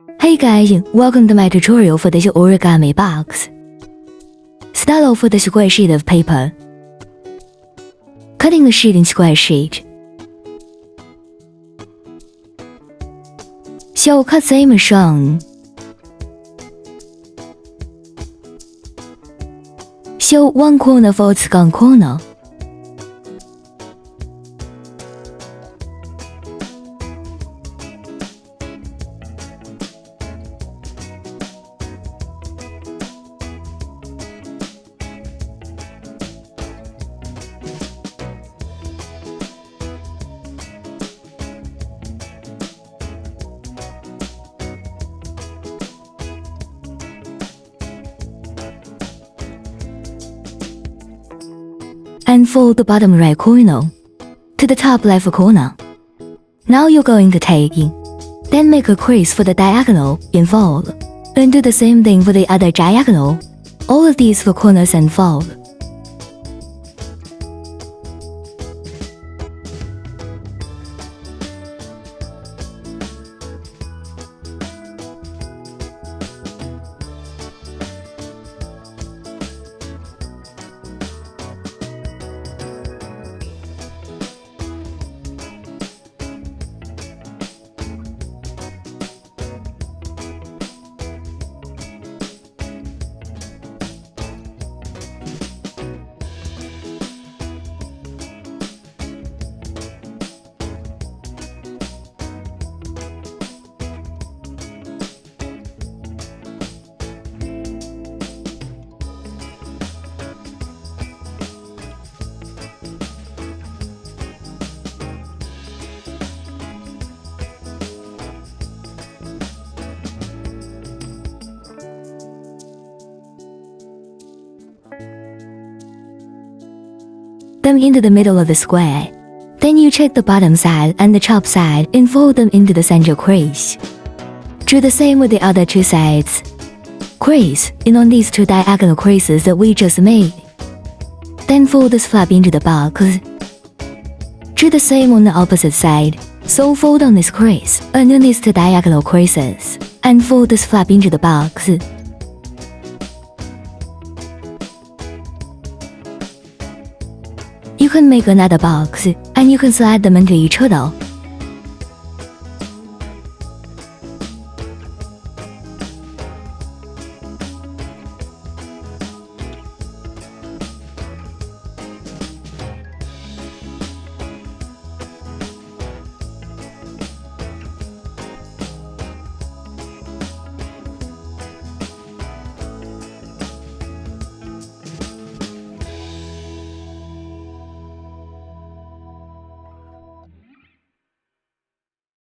Hey guys, welcome to my tutorial for this origami box. Start off with a square sheet of paper. Cutting the sheet in square sheet. So cut same 上 Show one corner for its gun corner. And fold the bottom right corner to the top left corner. Now you're going to take in, then make a crease for the diagonal and fold. Then do the same thing for the other diagonal, all of these for corners and fold. Them into the middle of the square. Then you check the bottom side and the top side and fold them into the center crease. Do the same with the other two sides. Crease in on these two diagonal creases that we just made. Then fold this flap into the box. Do the same on the opposite side. So fold on this crease underneath the diagonal creases and fold this flap into the box. You can make another box, and you can slide them into each other.